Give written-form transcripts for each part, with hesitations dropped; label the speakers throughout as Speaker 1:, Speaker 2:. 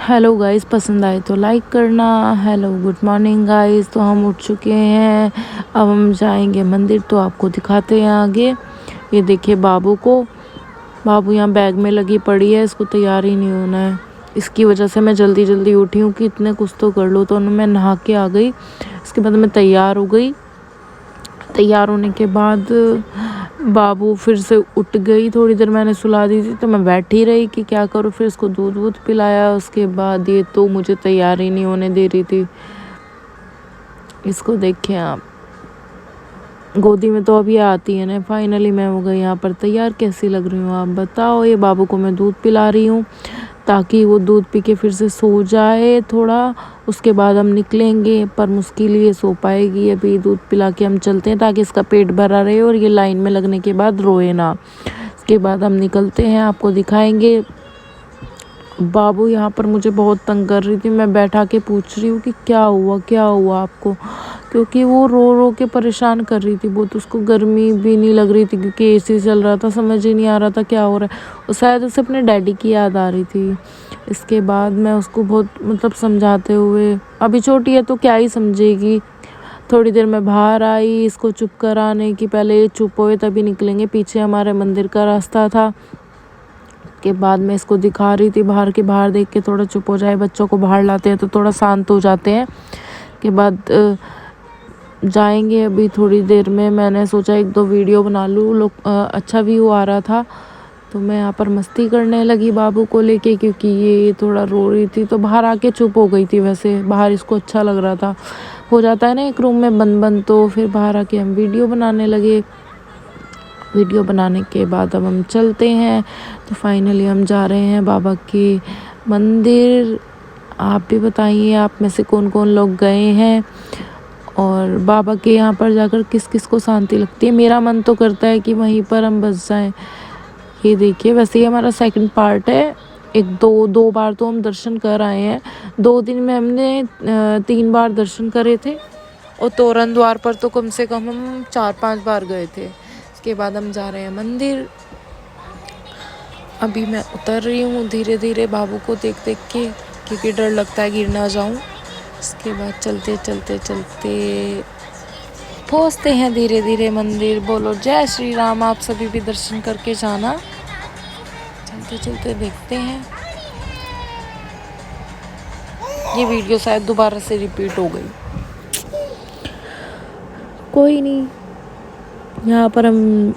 Speaker 1: Hello guys, पसंद आए तो लाइक करना। Hello good morning guys. तो हम उठ चुके हैं, अब हम जाएंगे मंदिर। तो आपको दिखाते हैं आगे। ये देखिए बाबू को, बाबू यहाँ बैग में लगी पड़ी है, इसको तैयार ही नहीं होना है। इसकी वजह से मैं जल्दी जल्दी उठी हूँ कि इतने कुछ तो कर लो। तो मैं नहा के आ गई, इसके बाद मैं तैयार हो गई। तैयार होने के बाद बाबू फिर से उठ गई, थोड़ी देर मैंने सुला दी थी तो मैं बैठी रही कि क्या करूँ। फिर इसको दूध वूध पिलाया, उसके बाद ये तो मुझे तैयार ही नहीं होने दे रही थी। इसको देखिए आप, गोदी में तो अभी आती है ना। फाइनली मैं हो गई यहाँ पर तैयार। कैसी लग रही हूँ आप बताओ। ये बाबू को मैं दूध पिला रही हूँ ताकि वो दूध पी के फिर से सो जाए थोड़ा, उसके बाद हम निकलेंगे। पर मुश्किल ये सो पाएगी, अभी दूध पिला के हम चलते हैं ताकि इसका पेट भरा रहे और ये लाइन में लगने के बाद रोए ना। उसके बाद हम निकलते हैं, आपको दिखाएंगे। बाबू यहाँ पर मुझे बहुत तंग कर रही थी। मैं बैठा के पूछ रही हूँ कि क्या हुआ आपको, क्योंकि वो रो रो के परेशान कर रही थी बहुत। उसको गर्मी भी नहीं लग रही थी क्योंकि एसी चल रहा था। समझ ही नहीं आ रहा था क्या हो रहा है। और शायद उसे अपने डैडी की याद आ रही थी। इसके बाद मैं उसको बहुत समझाते हुए, अभी छोटी है तो क्या ही समझेगी। थोड़ी देर में बाहर आई इसको चुप कराने की, पहले ये चुप होए तभी निकलेंगे। पीछे हमारे मंदिर का रास्ता था। के बाद मैं इसको दिखा रही थी बाहर के, बाहर देख के थोड़ा चुप हो जाए। बच्चों को बाहर लाते हैं तो थोड़ा शांत हो जाते हैं। के बाद जाएंगे अभी थोड़ी देर में। मैंने सोचा एक दो वीडियो बना लूँ, लोग अच्छा व्यू आ रहा था तो मैं यहाँ पर मस्ती करने लगी बाबू को लेके, क्योंकि ये थोड़ा रो रही थी। तो बाहर आके चुप हो गई थी। वैसे बाहर इसको अच्छा लग रहा था, हो जाता है ना एक रूम में बंद बंद। तो फिर बाहर आके हम वीडियो बनाने लगे। वीडियो बनाने के बाद अब हम चलते हैं। तो फाइनली हम जा रहे हैं बाबा के मंदिर। आप भी बताइए आप में से कौन कौन लोग गए हैं और बाबा के यहाँ पर जाकर किस किस को शांति लगती है। मेरा मन तो करता है कि वहीं पर हम बस जाएं। ये देखिए, वैसे ही हमारा सेकंड पार्ट है। एक दो बार तो हम दर्शन कर आए हैं। 2 दिन में हमने 3 बार दर्शन करे थे और तोरण द्वार पर तो कम से कम हम 4-5 बार गए थे। इसके बाद हम जा रहे हैं मंदिर। अभी मैं उतर रही हूँ धीरे धीरे बाबू को देख देख के, क्योंकि डर लगता है गिर ना जाऊँ। इसके बाद चलते चलते चलते पहुँचते हैं धीरे धीरे मंदिर। बोलो जय श्री राम। आप सभी भी दर्शन करके जाना। चलते चलते देखते हैं। ये वीडियो शायद दोबारा से रिपीट हो गई, कोई नहीं। यहाँ पर हम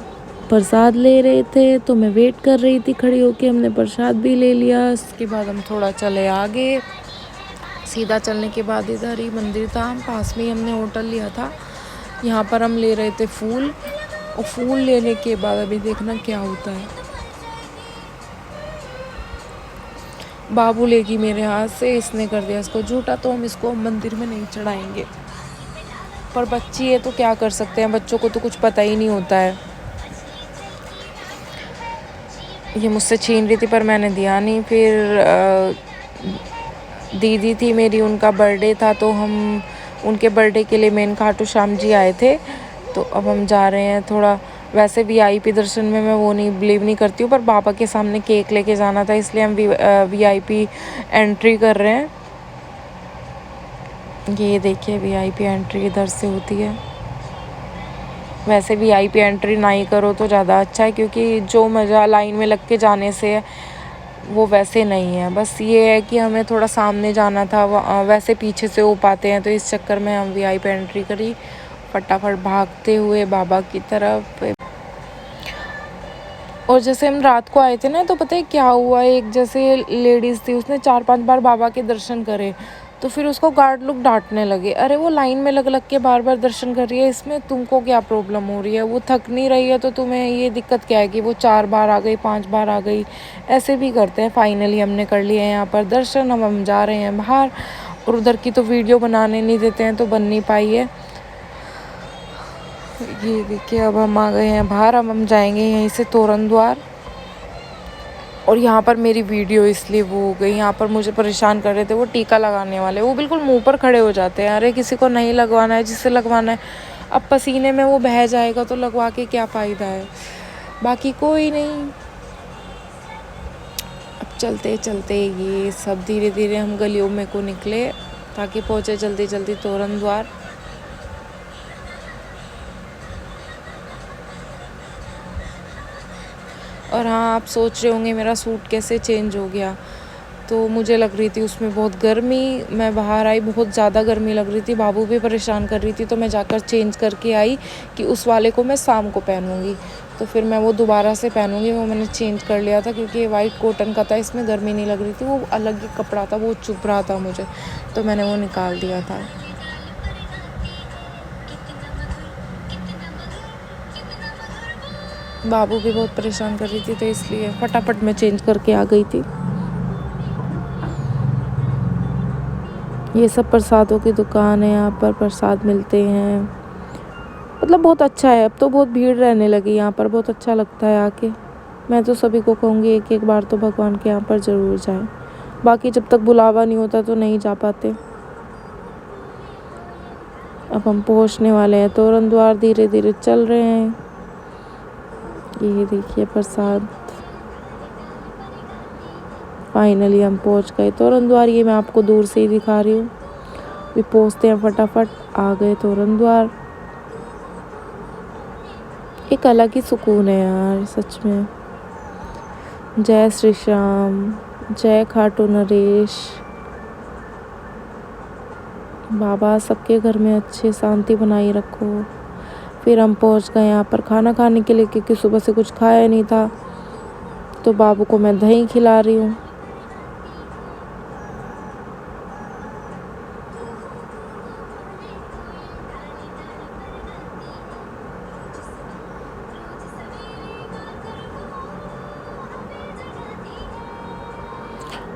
Speaker 1: प्रसाद ले रहे थे तो मैं वेट कर रही थी खड़ी होके। हमने प्रसाद भी ले लिया। उसके बाद हम थोड़ा चले आगे। सीधा चलने के बाद इधर ही मंदिर था, हम पास में ही हमने होटल लिया था। यहाँ पर हम ले रहे थे फूल, और फूल लेने के बाद अभी देखना क्या होता है। बाबू लेगी मेरे हाथ से, इसने कर दिया इसको झूठा। तो हम इसको मंदिर में नहीं चढ़ाएंगे, पर बच्ची है तो क्या कर सकते हैं, बच्चों को तो कुछ पता ही नहीं होता है। ये मुझसे छीन रही थी पर मैंने दिया नहीं। फिर दीदी थी मेरी, उनका बर्थडे था तो हम उनके बर्थडे के लिए मेन खाटू श्याम जी आए थे। तो अब हम जा रहे हैं थोड़ा। वैसे वीआईपी दर्शन में मैं वो नहीं बिलीव नहीं करती हूँ, पर बाबा के सामने केक लेके जाना था इसलिए हम वीआईपी एंट्री कर रहे हैं। ये देखिए वीआईपी एंट्री इधर से होती है। वैसे वीआईपी एंट्री ना ही करो तो ज़्यादा अच्छा है, क्योंकि जो मज़ा लाइन में लग के जाने से है वो वैसे नहीं है। बस ये है कि हमें थोड़ा सामने जाना था, वैसे पीछे से हो पाते हैं, तो इस चक्कर में हम वीआईपी एंट्री करी फटाफट भागते हुए बाबा की तरफ। और जैसे हम रात को आए थे ना, तो पता है क्या हुआ, एक जैसे लेडीज़ थी, उसने 4-5 बार बाबा के दर्शन करे। तो फिर उसको गार्ड लोग डांटने लगे, अरे वो लाइन में लग लग के बार बार दर्शन कर रही है, इसमें तुमको क्या प्रॉब्लम हो रही है, वो थक नहीं रही है तो तुम्हें ये दिक्कत क्या है कि वो 4 बार आ गई, 5 बार आ गई। ऐसे भी करते हैं। फाइनली हमने कर लिया है यहाँ पर दर्शन। हम जा रहे हैं बाहर, और उधर की तो वीडियो बनाने नहीं देते हैं तो बन नहीं पाई है। ये देखिए अब हम आ गए हैं बाहर। अब हम जाएंगे यहीं से तोरण द्वार। और यहाँ पर मेरी वीडियो इसलिए वो हो गई, यहाँ पर मुझे परेशान कर रहे थे वो टीका लगाने वाले। वो बिल्कुल मुंह पर खड़े हो जाते हैं। अरे किसी को नहीं लगवाना है, जिससे लगवाना है। अब पसीने में वो बह जाएगा तो लगवा के क्या फ़ायदा है। बाकी कोई नहीं, अब चलते चलते ये सब धीरे धीरे हम गलियों में को निकले ताकि पहुँचे जल्दी जल्दी तोरण द्वार। और हाँ, आप सोच रहे होंगे मेरा सूट कैसे चेंज हो गया। तो मुझे लग रही थी उसमें बहुत गर्मी, मैं बाहर आई, बहुत ज़्यादा गर्मी लग रही थी, बाबू भी परेशान कर रही थी, तो मैं जाकर चेंज करके आई कि उस वाले को मैं शाम को पहनूंगी। तो फिर मैं वो दोबारा से पहनूंगी, वो मैंने चेंज कर लिया था क्योंकि ये वाइट कॉटन का था, इसमें गर्मी नहीं लग रही थी, वो अलग ही कपड़ा था, वो चुभ रहा था मुझे, तो मैंने वो निकाल दिया था। बाबू भी बहुत परेशान कर रही थी, तो इसलिए फटाफट मैं चेंज करके आ गई थी। ये सब प्रसादों की दुकान है, यहाँ पर प्रसाद मिलते हैं, मतलब बहुत अच्छा है। अब तो बहुत भीड़ रहने लगी यहाँ पर, बहुत अच्छा लगता है आके। मैं तो सभी को कहूँगी एक एक बार तो भगवान के यहाँ पर ज़रूर जाएं। बाकी जब तक बुलावा नहीं होता तो नहीं जा पाते। अब हम पहुँचने वाले हैं तोरण द्वार, धीरे धीरे चल रहे हैं। ये देखिए प्रसाद, फाइनली हम पहुँच गए तोरण द्वार। ये मैं आपको दूर से ही दिखा रही हूँ, भी पहुँचते हैं फटाफट। आ गए तोरण द्वार। एक अलग ही सुकून है यार सच में। जय श्री श्याम, जय खाटू नरेश। बाबा सबके घर में अच्छे शांति बनाई रखो। फिर हम पहुंच गए यहाँ पर खाना खाने के लिए, क्योंकि सुबह से कुछ खाया नहीं था, तो बाबू को मैं दही खिला रही हूँ।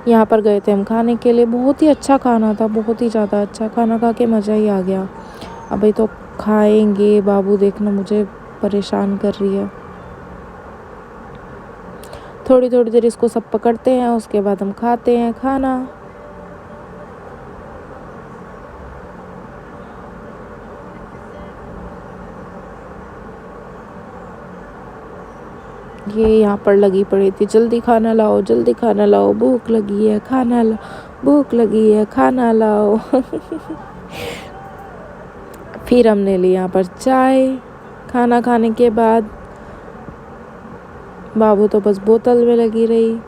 Speaker 1: यहाँ पर गए थे हम खाने के लिए, बहुत ही अच्छा खाना था, बहुत ही ज़्यादा अच्छा खाना खा के मज़ा ही आ गया। अभी तो खाएंगे, बाबू देखना मुझे परेशान कर रही है। थोड़ी थोड़ी देर इसको सब पकड़ते हैं, उसके बाद हम खाते हैं खाना। ये यहाँ पर लगी पड़ी थी, जल्दी खाना लाओ, जल्दी खाना लाओ, भूख लगी है, खाना लाओ, भूख लगी है, खाना लाओ। फिर हमने ली यहाँ पर चाय। खाना खाने के बाद बाबू तो बस बोतल में लगी रही,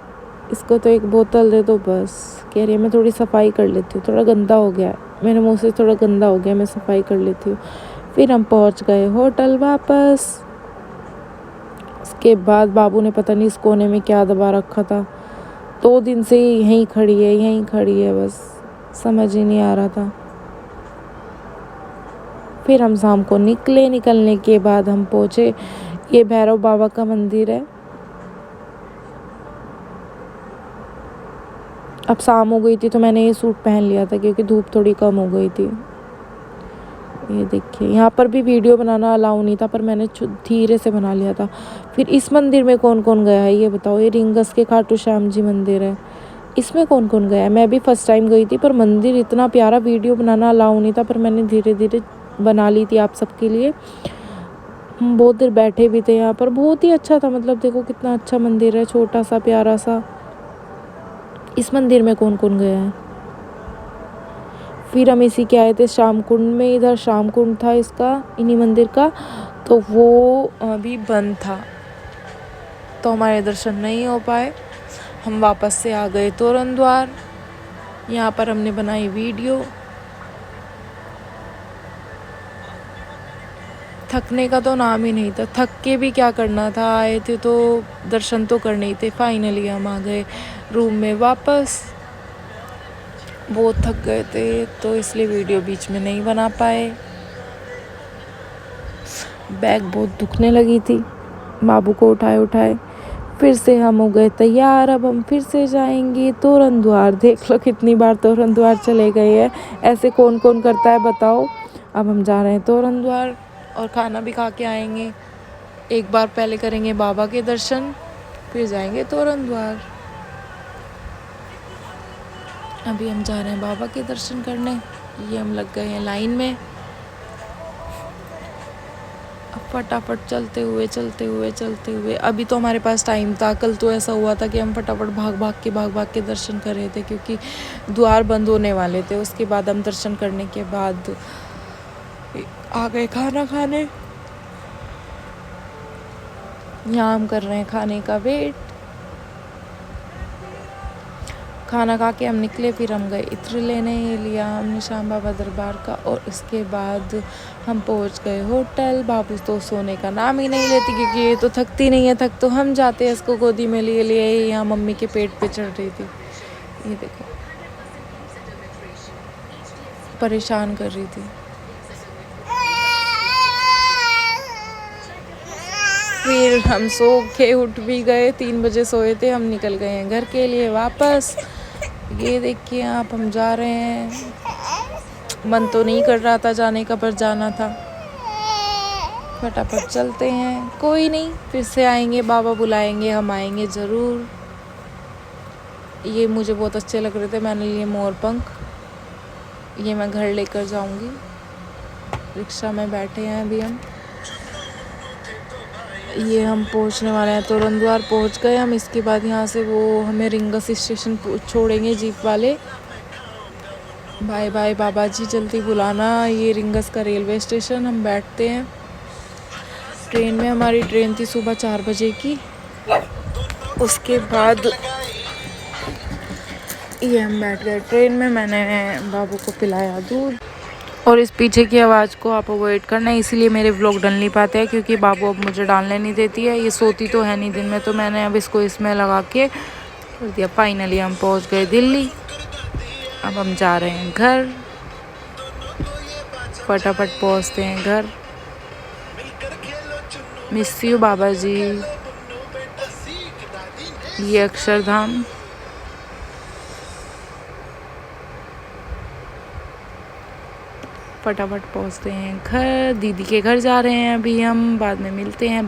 Speaker 1: इसको तो एक बोतल दे दो बस। कह रही है मैं थोड़ी सफाई कर लेती हूँ, थोड़ा गंदा हो गया है, मेरे मुंह से थोड़ा गंदा हो गया, मैं सफाई कर लेती हूँ। फिर हम पहुँच गए होटल वापस। उसके बाद बाबू ने पता नहीं इस कोने में क्या दबा रखा था, 2 दिन से यहीं खड़ी है, यहीं खड़ी है, बस समझ ही नहीं आ रहा था। फिर हम शाम को निकले, निकलने के बाद हम पहुँचे, ये भैरव बाबा का मंदिर है। अब शाम हो गई थी तो मैंने ये सूट पहन लिया था क्योंकि धूप थोड़ी कम हो गई थी। ये देखिए यहाँ पर भी वीडियो बनाना अलाउ नहीं था, पर मैंने धीरे से बना लिया था। फिर इस मंदिर में कौन कौन गया है ये बताओ। ये रिंगस के खाटू श्याम जी मंदिर है, इसमें कौन कौन गया है। मैं भी फर्स्ट टाइम गई थी, पर मंदिर इतना प्यारा, वीडियो बनाना अलाउ नहीं था, पर मैंने धीरे धीरे बना ली थी आप सबके लिए। हम बहुत देर बैठे भी थे यहाँ पर, बहुत ही अच्छा था। मतलब देखो कितना अच्छा मंदिर है, छोटा सा प्यारा सा। इस मंदिर में कौन कौन गया है। फिर हम इसी के आए थे श्याम कुंड में, इधर श्याम कुंड था इसका, इन्हीं मंदिर का, तो वो अभी बंद था, तो हमारे दर्शन नहीं हो पाए। हम वापस से आ गए तोरण द्वार। यहाँ पर हमने बनाई वीडियो। थकने का तो नाम ही नहीं था, थक के भी क्या करना था, आए थे तो दर्शन तो करने ही थे। फाइनली हम आ गए रूम में वापस। बहुत थक गए थे तो इसलिए वीडियो बीच में नहीं बना पाए। बैग बहुत दुखने लगी थी, बाबू को उठाए उठाए। फिर से हम हो गए तैयार, अब हम फिर से जाएंगे तोरण द्वार। देख लो कितनी बार तोरण द्वार चले गए हैं, ऐसे कौन कौन करता है बताओ। अब हम जा रहे हैं तोरण द्वार और खाना भी खा के आएंगे। एक बार पहले करेंगे बाबा के दर्शन, फिर जाएंगे तोरण द्वार। अभी हम जा रहे हैं बाबा के दर्शन करने। ये हम लग गए हैं लाइन में। अब फटाफट चलते हुए अभी तो हमारे पास टाइम था। कल तो ऐसा हुआ था कि हम फटाफट भाग भाग के दर्शन कर रहे थे क्योंकि द्वार बंद होने वाले थे। उसके बाद हम दर्शन करने के बाद आ गए खाना खाने। यहाँ हम कर रहे हैं खाने का वेट। खाना खा के हम निकले, फिर हम गए इत्र लेने। ये लिया हमने श्याम बाबा दरबार का और इसके बाद हम पहुंच गए होटल। बाबू तो सोने का नाम ही नहीं लेती क्योंकि ये तो थकती नहीं है। थक तो हम जाते हैं, इसको गोदी में लिए लिए यहाँ मम्मी के पेट पे चढ़ रही थी। ये देखो, परेशान कर रही थी। फिर हम सो के उठ भी गए, 3 बजे सोए थे। हम निकल गए हैं घर के लिए वापस। ये देखिए आप, हम जा रहे हैं। मन तो नहीं कर रहा था जाने का, पर जाना था। फटाफट चलते हैं, कोई नहीं, फिर से आएंगे, बाबा बुलाएंगे, हम आएंगे ज़रूर। ये मुझे बहुत अच्छे लग रहे थे, मैंने लिए मोर पंख। ये मैं घर लेकर जाऊंगी। रिक्शा में बैठे हैं अभी हम। ये हम पहुंचने वाले हैं, तोरण द्वार पहुंच गए हम। इसके बाद यहाँ से वो हमें रिंगस स्टेशन छोड़ेंगे जीप वाले। बाय बाय बाबा जी, जल्दी बुलाना। ये रिंगस का रेलवे स्टेशन, हम बैठते हैं ट्रेन में। हमारी ट्रेन थी सुबह 4 बजे की। उसके बाद ये हम बैठ गए ट्रेन में। मैंने बाबू को पिलाया दूध। और इस पीछे की आवाज़ को आप अवॉइड करना, इसीलिए मेरे व्लॉग डल नहीं पाते हैं क्योंकि बाबू अब मुझे डालने नहीं देती है। ये सोती तो है नहीं दिन में, तो मैंने अब इसको इसमें लगा के कर दिया। फाइनली हम पहुंच गए दिल्ली। अब हम जा रहे हैं घर। फटाफट पहुंचते हैं घर। मिस यू बाबा जी। ये अक्षरधाम। फटाफट पहुंचते हैं घर। दीदी के घर जा रहे हैं अभी हम, बाद में मिलते हैं।